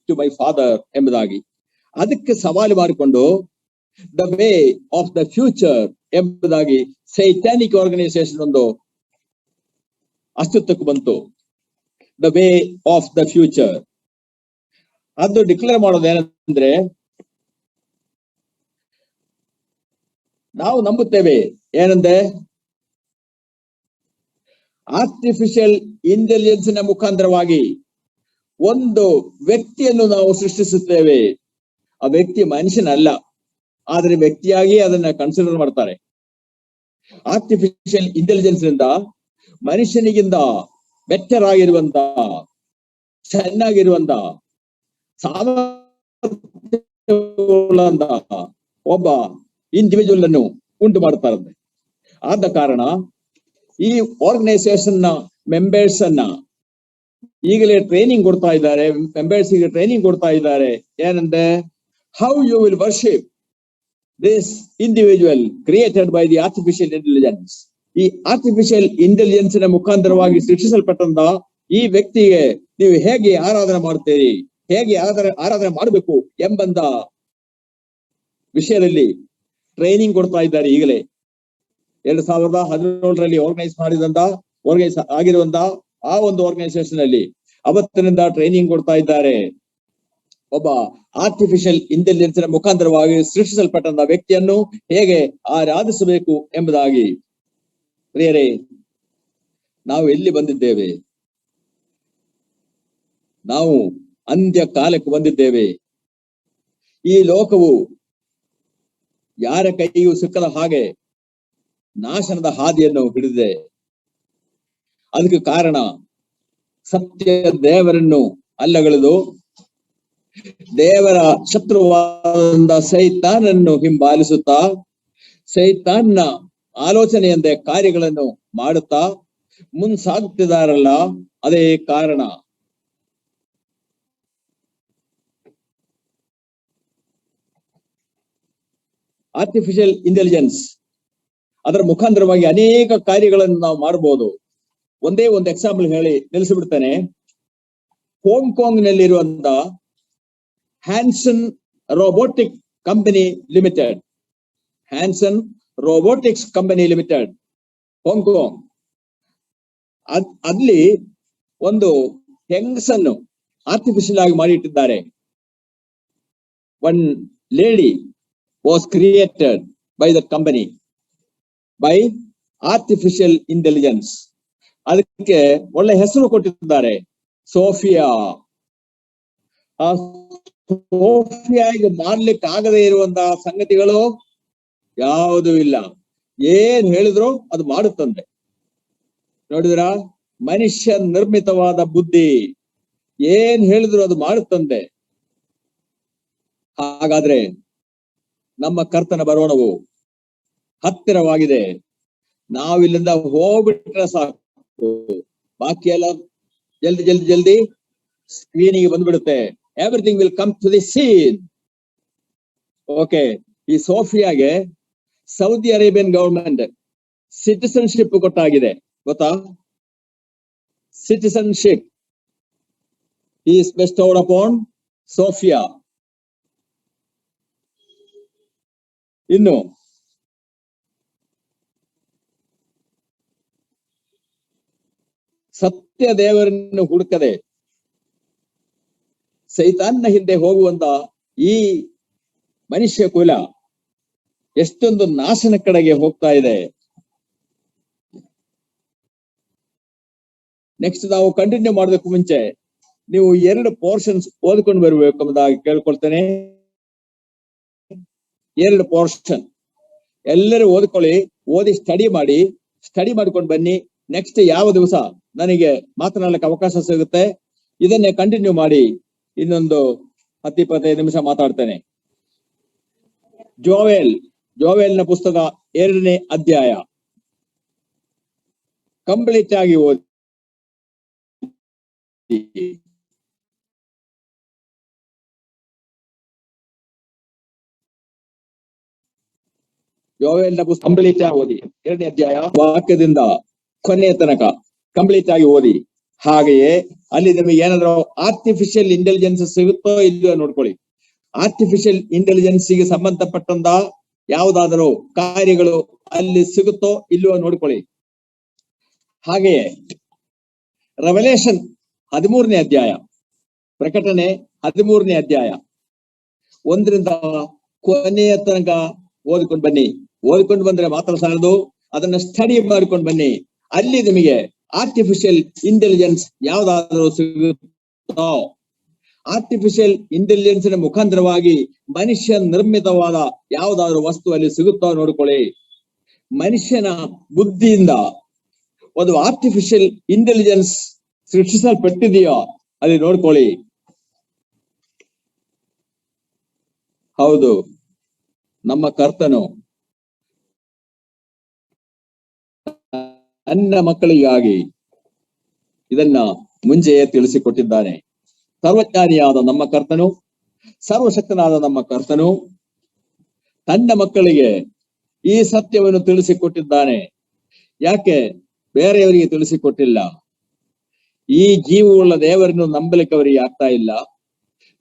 to my father ಎಂಬುದಾಗಿ. ಅದಕ್ಕೆ ಸವಾಲು ಮಾಡಿಕೊಂಡು the way of the future ಎಂಬುದಾಗಿ ಸೈಟಾನಿಕ್ ಆರ್ಗನೈಸೇಷನ್ ಒಂದು ಅಸ್ತಿತ್ವಕ್ಕೆ ಬಂತು. The way of the future ಅದು ಡಿಕ್ಲೇರ್ ಮಾಡೋದೇನಂದ್ರೆ, ನಾವು ನಂಬುತ್ತೇವೆ ಏನಂದ್ರೆ, ಆರ್ಟಿಫಿಷಿಯಲ್ ಇಂಟೆಲಿಜೆನ್ಸ್ ನ ಮುಖಾಂತರವಾಗಿ ಒಂದು ವ್ಯಕ್ತಿಯನ್ನು ನಾವು ಸೃಷ್ಟಿಸುತ್ತೇವೆ. ಆ ವ್ಯಕ್ತಿ ಮನುಷ್ಯನಲ್ಲ, ಆದ್ರೆ ವ್ಯಕ್ತಿಯಾಗಿ ಅದನ್ನ ಕನ್ಸಿಡರ್ ಮಾಡ್ತಾರೆ. ಆರ್ಟಿಫಿಷಿಯಲ್ ಇಂಟೆಲಿಜೆನ್ಸ್ ನಿಂದ ಮನುಷ್ಯನಿಗಿಂತ ಬೆಟರ್ ಆಗಿರುವಂತ, ಚೆನ್ನಾಗಿರುವಂತ, ಸಾಮರ್ಥ್ಯವುಳ್ಳ ಒಬ್ಬ ಇಂಡಿವಿಜುವಲ್ ಅನ್ನು ಉಂಟು ಮಾಡ್ತಾರೆ. ಆದ ಕಾರಣ ಈ ಆರ್ಗನೈಸೇಷನ್ ನ ಮೆಂಬರ್ಸ್ ಅನ್ನ ಈಗಲೇ ಟ್ರೈನಿಂಗ್ ಕೊಡ್ತಾ ಇದ್ದಾರೆ. ಮೆಂಬರ್ಸ್ ಗೆ ಟ್ರೈನಿಂಗ್ ಕೊಡ್ತಾ ಇದ್ದಾರೆ. ಏನಂದ್ರೆ, how you will worship this individual created by the artificial intelligence. ಈ ಆರ್ಟಿಫಿಷಿಯಲ್ ಇಂಟೆಲಿಜೆನ್ಸ್ ನ ಮುಖಾಂತರವಾಗಿ ಸೃಷ್ಟಿಸಲ್ಪಟ್ಟಂತ ಈ ವ್ಯಕ್ತಿಗೆ ನೀವು ಹೇಗೆ ಆರಾಧನೆ ಮಾಡ್ತೀರಿ ಹೇಗೆ ಆರಾಧನೆ ಮಾಡಬೇಕು ಎಂಬಂತ ವಿಷಯದಲ್ಲಿ ಟ್ರೈನಿಂಗ್ ಕೊಡ್ತಾ ಇದ್ದಾರೆ. ಈಗಲೇ 2017ರಲ್ಲಿ ಆರ್ಗನೈಸ್ ಆಗಿರುವಂತ ಆ ಒಂದು ಆರ್ಗನೈಸೇಷನ್ ಅಲ್ಲಿ ಅವತ್ತಿನಿಂದ ಟ್ರೈನಿಂಗ್ ಕೊಡ್ತಾ ಇದ್ದಾರೆ. ಒಬ್ಬ ಆರ್ಟಿಫಿಷಿಯಲ್ ಇಂಟೆಲಿಜೆನ್ಸ್ ಮುಖಾಂತರವಾಗಿ ಸೃಷ್ಟಿಸಲ್ಪಟ್ಟಂತ ವ್ಯಕ್ತಿಯನ್ನು ಹೇಗೆ ಆರಾಧಿಸಬೇಕು ಎಂಬುದಾಗಿ. ಪ್ರಿಯರೇ, ನಾವು ಎಲ್ಲಿ ಬಂದಿದ್ದೇವೆ? ನಾವು ಅಂತ್ಯ ಕಾಲಕ್ಕೆ ಬಂದಿದ್ದೇವೆ. ಈ ಲೋಕವು ಯಾರ ಕೈಯೂ ಸಿಕ್ಕದ ಹಾಗೆ ನಾಶನದ ಹಾದಿಯನ್ನು ಹಿಡಿದಿದೆ. ಅದಕ್ಕೆ ಕಾರಣ ಸತ್ಯ ದೇವರನ್ನು ಅಲ್ಲಗಳೆದು ದೇವರ ಶತ್ರುವಾದ ಸೈತಾನನ್ನು ಹಿಂಬಾಲಿಸುತ್ತಾ ಸೈತಾನ್ನ ಆಲೋಚನೆಯಂತೆ ಕಾರ್ಯಗಳನ್ನು ಮಾಡುತ್ತಾ ಮುಂಸಾಗುತ್ತಿದ್ದಾರಲ್ಲ, ಅದೇ ಕಾರಣ. ಆರ್ಟಿಫಿಷಿಯಲ್ ಇಂಟೆಲಿಜೆನ್ಸ್ ಅದರ ಮುಖಾಂತರವಾಗಿ ಅನೇಕ ಕಾರ್ಯಗಳನ್ನು ನಾವು ಮಾಡಬಹುದು. ಒಂದೇ ಒಂದು ಎಕ್ಸಾಂಪಲ್ ಹೇಳಿ ನಿಲ್ಲಿಸಿಬಿಡ್ತೇನೆ. ಹಾಂಗ್ಕಾಂಗ್ ನಲ್ಲಿರುವಂತ Hanson robotic company limited, Hanson robotics company limited, Hong Kong. ಅಲ್ಲಿ ಒಂದು ಹೆಂಗಸನ್ನು ಆರ್ಟಿಫಿಷಿಯಲ್ ಆಗಿ ಮಾಡಿಟ್ಟಿದ್ದಾರೆ. One lady was created by the company by artificial intelligence. ಅದಕ್ಕೆ ಒಳ್ಳೆ ಹೆಸರು ಕೊಟ್ಟಿದ್ದಾರೆ, ಸೋಫಿಯಾ. ಆ ಸೋಫಿಯಾಗೆ ಮಾಡ್ಲಿಕ್ಕೆ ಆಗದೆ ಇರುವಂತಹ ಸಂಗತಿಗಳು ಯಾವುದೂ ಇಲ್ಲ. ಏನ್ ಹೇಳಿದ್ರು ಅದು ಮಾಡುತ್ತಂತೆ. ನೋಡಿದ್ರ, ಮನುಷ್ಯ ನಿರ್ಮಿತವಾದ ಬುದ್ಧಿ, ಏನ್ ಹೇಳಿದ್ರು ಅದು ಮಾಡುತ್ತಂತೆ. ಹಾಗಾದ್ರೆ ನಮ್ಮ ಕರ್ತನ ಬರೋಣವು ಹತ್ತಿರವಾಗಿದೆ. ನಾವಿಲ್ಲಿಂದ ಹೋಗ್ಬಿಟ್ರೆ ಸಾಕು, ಬಾಕಿ ಎಲ್ಲ ಜಲ್ದಿ ಸ್ಕ್ರೀನಿಗೆ ಬಂದ್ಬಿಡುತ್ತೆ. Everything will come to the scene. Okay, ಈ ಸೋಫಿಯಾಗೆ ಸೌದಿ ಅರೇಬಿಯನ್ ಗವರ್ಮೆಂಟ್ ಸಿಟಿಸನ್ಶಿಪ್ ಕೊಟ್ಟಾಗಿದೆ, ಗೊತ್ತಾ? Citizenship is bestowed upon Sophia. ಇನ್ನು ಸತ್ಯ ದೇವರನ್ನು ಹುಡುಕದೆ ಸೈತಾನ್ನ ಹಿಂದೆ ಹೋಗುವಂತ ಈ ಮನುಷ್ಯ ಕುಲ ಎಷ್ಟೊಂದು ನಾಶನ ಕಡೆಗೆ ಹೋಗ್ತಾ ಇದೆ. ನೆಕ್ಸ್ಟ್ ನಾವು ಕಂಟಿನ್ಯೂ ಮಾಡೋದಕ್ಕೂ ಮುಂಚೆ ನೀವು 2 ಪೋರ್ಷನ್ಸ್ ಓದ್ಕೊಂಡು ಬರಬೇಕು ಎಂಬುದಾಗಿ ಕೇಳ್ಕೊಳ್ತೇನೆ. 2 ಪೋರ್ಷನ್ ಎಲ್ಲರೂ ಓದ್ಕೊಳ್ಳಿ, ಓದಿ ಸ್ಟಡಿ ಮಾಡ್ಕೊಂಡು ಬನ್ನಿ. ನೆಕ್ಸ್ಟ್ ಯಾವ ದಿವಸ ನನಗೆ ಮಾತನಾಡಲಿಕ್ಕೆ ಅವಕಾಶ ಸಿಗುತ್ತೆ ಇದನ್ನೇ ಕಂಟಿನ್ಯೂ ಮಾಡಿ ಇನ್ನೊಂದು 10-25 ನಿಮಿಷ ಮಾತಾಡ್ತೇನೆ. ಜೋವೆಲ್ನ ಪುಸ್ತಕ 2ನೇ ಅಧ್ಯಾಯ ಕಂಪ್ಲೀಟ್ ಆಗಿ ಓದಿ. ಯೋವೇಲ್ನ ಪುಸ್ತಕ ಕಂಪ್ಲೀಟ್ ಆಗಿ ಓದಿ, 2ನೇ ಅಧ್ಯಾಯ ವಾಕ್ಯದಿಂದ ಕೊನೆಯ ತನಕ ಕಂಪ್ಲೀಟ್ ಆಗಿ ಓದಿ. ಹಾಗೆಯೇ ಅಲ್ಲಿ ನಿಮಗೆ ಏನಾದ್ರೂ ಆರ್ಟಿಫಿಷಿಯಲ್ ಇಂಟೆಲಿಜೆನ್ಸ್ ಸಿಗುತ್ತೋ ಇಲ್ಲೋ ನೋಡ್ಕೊಳ್ಳಿ. ಆರ್ಟಿಫಿಷಿಯಲ್ ಇಂಟೆಲಿಜೆನ್ಸ್ ಗೆ ಸಂಬಂಧಪಟ್ಟಂತ ಯಾವುದಾದರೂ ಕಾರ್ಯಗಳು ಅಲ್ಲಿ ಸಿಗುತ್ತೋ ಇಲ್ಲೋ ನೋಡ್ಕೊಳ್ಳಿ. ಹಾಗೆಯೇ ರೆವಲೇಷನ್ 13ನೇ ಅಧ್ಯಾಯ, ಪ್ರಕಟಣೆ 13ನೇ ಅಧ್ಯಾಯ 1ರಿಂದ ಕೊನೆಯ ತನಕ ಓದ್ಕೊಂಡು ಬನ್ನಿ. ಓದ್ಕೊಂಡು ಬಂದ್ರೆ ಮಾತ್ರ ಸಾಲದು, ಅದನ್ನ ಸ್ಟಡಿ ಮಾಡ್ಕೊಂಡು ಬನ್ನಿ. ಅಲ್ಲಿ ನಿಮಗೆ ಆರ್ಟಿಫಿಷಿಯಲ್ ಇಂಟೆಲಿಜೆನ್ಸ್ ಯಾವ್ದಾದ್ರು ಸಿಗುತ್ತೋ, ಆರ್ಟಿಫಿಷಿಯಲ್ ಇಂಟೆಲಿಜೆನ್ಸ್ ಮುಖಾಂತರವಾಗಿ ಮನುಷ್ಯ ನಿರ್ಮಿತವಾದ ಯಾವ್ದಾದ್ರು ವಸ್ತು ಅಲ್ಲಿ ಸಿಗುತ್ತೋ ನೋಡ್ಕೊಳ್ಳಿ. ಮನುಷ್ಯನ ಬುದ್ಧಿಯಿಂದ ಒಂದು ಆರ್ಟಿಫಿಷಿಯಲ್ ಇಂಟೆಲಿಜೆನ್ಸ್ ಸೃಷ್ಟಿಸಲ್ಪಟ್ಟಿದೆಯೋ ಅಲ್ಲಿ ನೋಡ್ಕೊಳ್ಳಿ. ಹೌದು, ನಮ್ಮ ಕರ್ತನು ನನ್ನ ಮಕ್ಕಳಿಗಾಗಿ ಇದನ್ನ ಮುಂಚೆಯೇ ತಿಳಿಸಿಕೊಟ್ಟಿದ್ದಾನೆ. ಸರ್ವಜ್ಞಾನಿಯಾದ ನಮ್ಮ ಕರ್ತನು, ಸರ್ವಶಕ್ತನಾದ ನಮ್ಮ ಕರ್ತನು ತನ್ನ ಮಕ್ಕಳಿಗೆ ಈ ಸತ್ಯವನ್ನು ತಿಳಿಸಿಕೊಟ್ಟಿದ್ದಾನೆ. ಯಾಕೆ ಬೇರೆಯವರಿಗೆ ತಿಳಿಸಿಕೊಟ್ಟಿಲ್ಲ? ಈ ಜೀವವುಳ್ಳ ದೇವರನ್ನು ನಂಬಲಿಕ್ಕೆ ಅವರಿಗೆ ಆಗ್ತಾ ಇಲ್ಲ.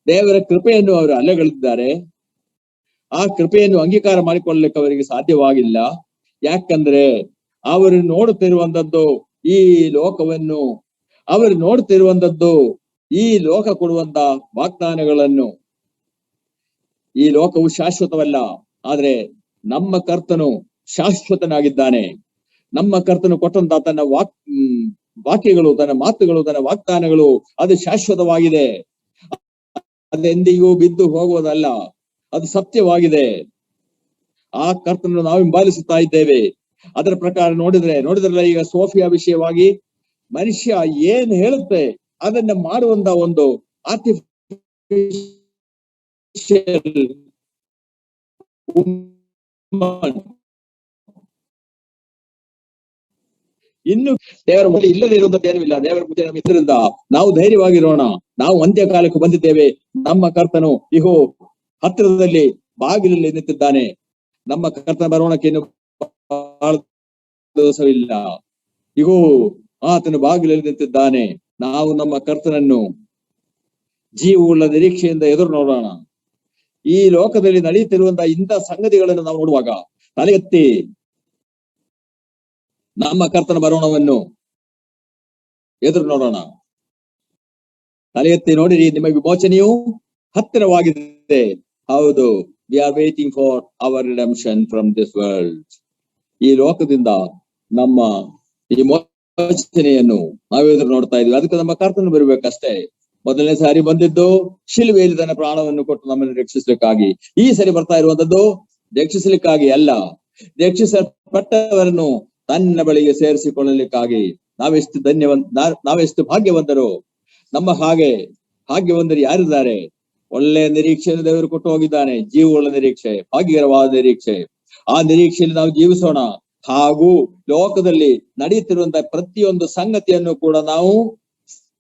ದೇವರ ಕೃಪೆಯನ್ನು ಅವರು ಅಲ್ಲಗಳೆದಿದ್ದಾರೆ. ಆ ಕೃಪೆಯನ್ನು ಅಂಗೀಕಾರ ಮಾಡಿಕೊಳ್ಳಲಿಕ್ಕೆ ಅವರಿಗೆ ಸಾಧ್ಯವಾಗಿಲ್ಲ. ಯಾಕಂದ್ರೆ ಅವರು ನೋಡುತ್ತಿರುವಂತದ್ದು ಈ ಲೋಕವನ್ನು, ಅವರು ನೋಡುತ್ತಿರುವಂತದ್ದು ಈ ಲೋಕ ಕೊಡುವಂತ ವಾಗ್ದಾನಗಳನ್ನು. ಈ ಲೋಕವು ಶಾಶ್ವತವಲ್ಲ, ಆದ್ರೆ ನಮ್ಮ ಕರ್ತನು ಶಾಶ್ವತನಾಗಿದ್ದಾನೆ. ನಮ್ಮ ಕರ್ತನು ಕೊಟ್ಟಂತ ತನ್ನ ವಾಕ್ಯಗಳು, ತನ್ನ ಮಾತುಗಳು, ತನ್ನ ವಾಗ್ದಾನಗಳು ಅದು ಶಾಶ್ವತವಾಗಿದೆ. ಅದೆಂದಿಗೂ ಬಿದ್ದು ಹೋಗುವುದಲ್ಲ, ಅದು ಸತ್ಯವಾಗಿದೆ. ಆ ಕರ್ತನನ್ನು ನಾವು ಹಿಂಬಾಲಿಸುತ್ತಾ ಇದ್ದೇವೆ. ಅದರ ಪ್ರಕಾರ ನೋಡಿದ್ರಲ್ಲ ಈಗ ಸೋಫಿಯಾ ವಿಷಯವಾಗಿ ಮನುಷ್ಯ ಏನ್ ಹೇಳುತ್ತೆ ಅದನ್ನ ಮಾಡುವಂತ ಒಂದು ಆರ್ಟಿಫಿಷಿಯಲ್ ಇನ್ನು ದೇವರ ಮುಂದೆ ಇಲ್ಲದೆ ಇರುವುದೇನಿಲ್ಲ. ದೇವರ ಮುಂದೆ ನಮ್ಮ ಇದರಿಂದ ನಾವು ಧೈರ್ಯವಾಗಿರೋಣ. ನಾವು ಅಂತ್ಯ ಕಾಲಕ್ಕೆ ಬಂದಿದ್ದೇವೆ. ನಮ್ಮ ಕರ್ತನು ಇಹೋ ಹತ್ತಿರದಲ್ಲಿ ಬಾಗಿಲಲ್ಲಿ ನಿಂತಿದ್ದಾನೆ. ನಮ್ಮ ಕರ್ತನ ಬರೋಣಕ್ಕೇನು ದೋಷವಿಲ್ಲ. ಇಗೋ ಆತನು ಬಾಗಿಲಲ್ಲಿ ನಿಂತಿದ್ದಾನೆ. ನಾವು ನಮ್ಮ ಕರ್ತನನ್ನು ಜೀವವುಳ್ಳ ನಿರೀಕ್ಷೆಯಿಂದ ಎದುರು ನೋಡೋಣ. ಈ ಲೋಕದಲ್ಲಿ ನಡೆಯುತ್ತಿರುವಂತಹ ಇಂಥ ಸಂಗತಿಗಳನ್ನು ನಾವು ನೋಡುವಾಗ ತಲೆ ಎತ್ತಿ ನಮ್ಮ ಕರ್ತನ ಬರೋಣವನ್ನು ಎದುರು ನೋಡೋಣ. ತಲೆ ಎತ್ತಿ ನೋಡಿರಿ, ನಿಮ್ಮ ವಿಮೋಚನೆಯು ಹತ್ತಿರವಾಗಿದೆ. ಹೌದು, we are waiting for our redemption from this world. ಈ ಲೋಕದಿಂದ ನಮ್ಮ ಈ ಮೋಚನೆಯನ್ನು ನಾವು ಎದುರು ನೋಡ್ತಾ ಇದ್ವಿ. ಅದಕ್ಕೆ ನಮ್ಮ ಕರ್ತನ ಬರಬೇಕಷ್ಟೇ. ಮೊದಲನೇ ಸಾರಿ ಬಂದಿದ್ದು ಶಿಲುಬೆಯಲ್ಲಿ ತನ್ನ ಪ್ರಾಣವನ್ನು ಕೊಟ್ಟು ನಮ್ಮನ್ನು ರಕ್ಷಿಸಲಿಕ್ಕಾಗಿ. ಈ ಸರಿ ಬರ್ತಾ ಇರುವಂತದ್ದು ರಕ್ಷಿಸಲಿಕ್ಕಾಗಿ ಅಲ್ಲ, ರಕ್ಷಿಸಲ್ಪಟ್ಟವರನ್ನು ತನ್ನ ಬಳಿಗೆ ಸೇರಿಸಿಕೊಳ್ಳಲಿಕ್ಕಾಗಿ. ನಾವೆಷ್ಟು ಭಾಗ್ಯವಂತರು. ನಮ್ಮ ಹಾಗೆ ಭಾಗ್ಯವಂತರು ಯಾರಿದ್ದಾರೆ? ಒಳ್ಳೆಯ ನಿರೀಕ್ಷೆಯನ್ನು ದೇವರು ಕೊಟ್ಟು ಹೋಗಿದ್ದಾನೆ. ಜೀವವುಳ್ಳ ನಿರೀಕ್ಷೆ, ಭಾಗ್ಯಕರವಾದ ನಿರೀಕ್ಷೆ. ಆ ನಿರೀಕ್ಷೆಯಲ್ಲಿ ನಾವು ಜೀವಿಸೋಣ. ಹಾಗೂ ಲೋಕದಲ್ಲಿ ನಡೆಯುತ್ತಿರುವಂತಹ ಪ್ರತಿಯೊಂದು ಸಂಗತಿಯನ್ನು ಕೂಡ ನಾವು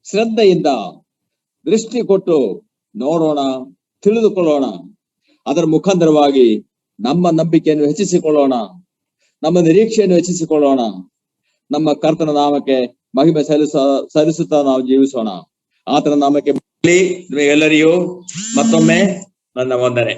ಶ್ರದ್ಧೆಯಿಂದ ದೃಷ್ಟಿ ಕೊಟ್ಟು ನೋಡೋಣ, ತಿಳಿದುಕೊಳ್ಳೋಣ. ಅದರ ಮುಖಾಂತರವಾಗಿ ನಮ್ಮ ನಂಬಿಕೆಯನ್ನು ಹೆಚ್ಚಿಸಿಕೊಳ್ಳೋಣ, ನಮ್ಮ ನಿರೀಕ್ಷೆಯನ್ನು ಹೆಚ್ಚಿಸಿಕೊಳ್ಳೋಣ. ನಮ್ಮ ಕರ್ತನ ನಾಮಕ್ಕೆ ಮಹಿಮೆ ಸಲ್ಲಿಸುತ್ತಾ ನಾವು ಜೀವಿಸೋಣ. ಆತನ ನಾಮಕ್ಕೆ ನಿಮಗೆಲ್ಲರಿಗೂ ಮತ್ತೊಮ್ಮೆ ನನ್ನ ವಂದನೆ.